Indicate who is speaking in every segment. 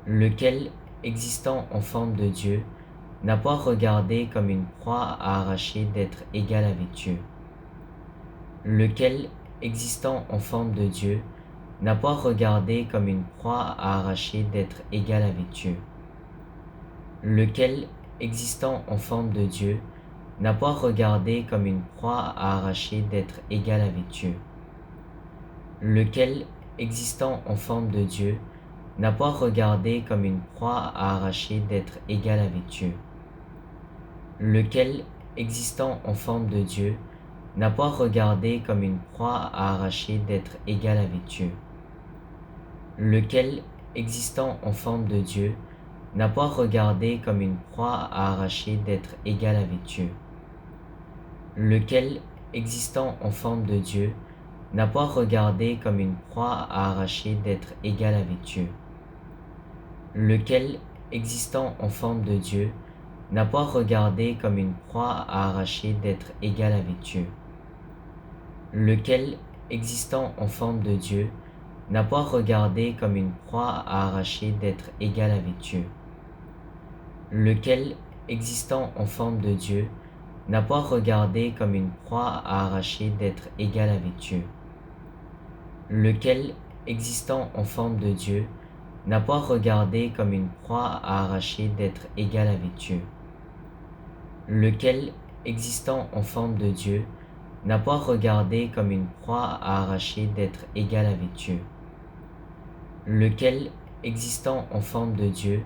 Speaker 1: lequel, existant en forme de Dieu, n'a pas regardé comme une proie à arracher d'être égal avec Dieu, lequel, existant en forme de Dieu, n'a pas regardé comme une proie à arracher d'être égal avec Dieu, lequel, existant en forme de Dieu, n'a pas regardé comme une proie à arracher d'être égal avec Dieu, lequel, existant en forme de Dieu, n'a pas regardé comme une proie à arracher d'être égal avec Dieu, lequel, existant en forme de Dieu, n'a pas regardé comme une proie à arracher d'être égal avec Dieu, lequel, existant en forme de Dieu, n'a pas regardé comme une proie à arracher d'être égal avec Dieu, lequel, existant en forme de Dieu, n'a pas regardé comme une proie à arracher d'être égal avec Dieu, lequel, existant en forme de Dieu, n'a pas regardé comme une proie à arracher d'être égal avec Dieu, lequel, existant en forme de Dieu, n'a pas regardé comme une proie à arracher d'être égal avec Dieu, lequel, existant en forme de Dieu, n'a pas regardé comme une proie à arracher d'être égal avec Dieu, lequel, existant en forme de Dieu, n'a pas regardé comme une proie à arracher d'être égal avec Dieu, lequel, existant en forme de Dieu, n'a pas regardé comme une proie à arracher d'être égal avec Dieu, lequel, existant en forme de Dieu,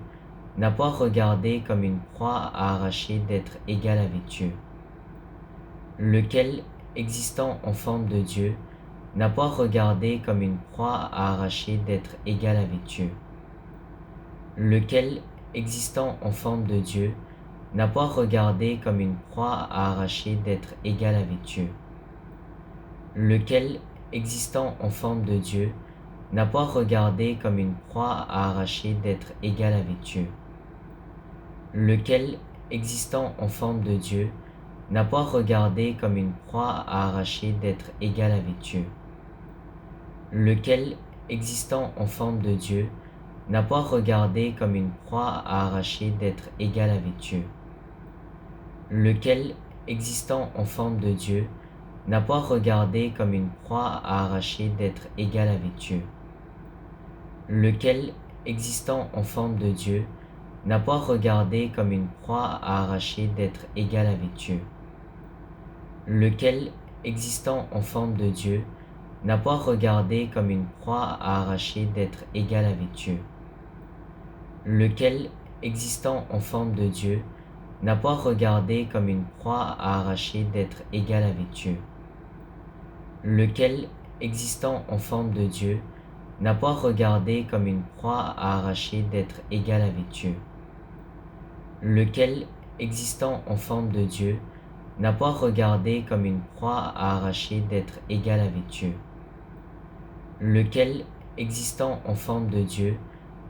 Speaker 1: n'a pas regardé comme une proie à arracher d'être égal avec Dieu, lequel, existant en forme de Dieu, n'a pas regardé comme une proie à arracher d'être égal avec Dieu, lequel, existant en forme de Dieu, n'a pas regardé comme une proie à arracher d'être égal avec Dieu, lequel, existant en forme de Dieu, n'a pas regardé comme une proie à arracher d'être égal avec Dieu, lequel, existant en forme de Dieu, n'a pas regardé comme une proie à arracher d'être égal avec Dieu, lequel, existant en forme de Dieu, n'a pas regardé comme une proie à arracher d'être égal avec Dieu, lequel, existant en forme de Dieu, n'a pas regardé comme une proie à arracher d'être égal avec Dieu, lequel, existant en forme de Dieu, n'a pas regardé comme une proie à arracher d'être égal avec Dieu, lequel, existant en forme de Dieu, n'a pas regardé comme une proie à arracher d'être égal avec Dieu, lequel, existant en forme de Dieu, n'a pas regardé comme une proie à arracher d'être égal avec Dieu, lequel, existant en forme de Dieu, n'a pas regardé comme une proie à arracher d'être égal avec Dieu, lequel, existant en forme de Dieu, n'a pas regardé comme une proie à arracher d'être égal avec Dieu, lequel, existant en forme de Dieu,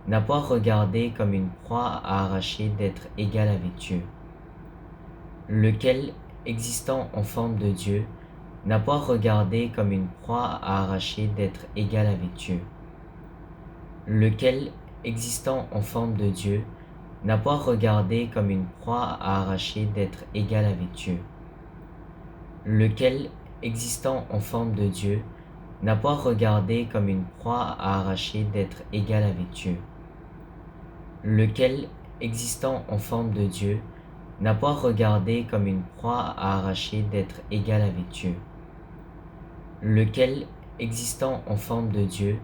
Speaker 1: n'a pas regardé comme une proie à arracher d'être égal avec Dieu, lequel, existant en forme de Dieu, n'a pas regardé comme une proie à arracher d'être égal avec Dieu, lequel, existant en forme de Dieu, n'a pas regardé comme une proie à arracher d'être égal avec Dieu, lequel, existant en forme de Dieu, n'a pas regardé comme une proie à arracher d'être égal avec Dieu, lequel, existant en forme de Dieu, n'a pas regardé comme une proie à arracher d'être égal avec Dieu, lequel, existant en forme de Dieu,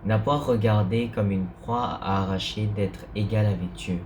Speaker 1: n'a pas regardé comme une proie à arracher d'être égal avec Dieu.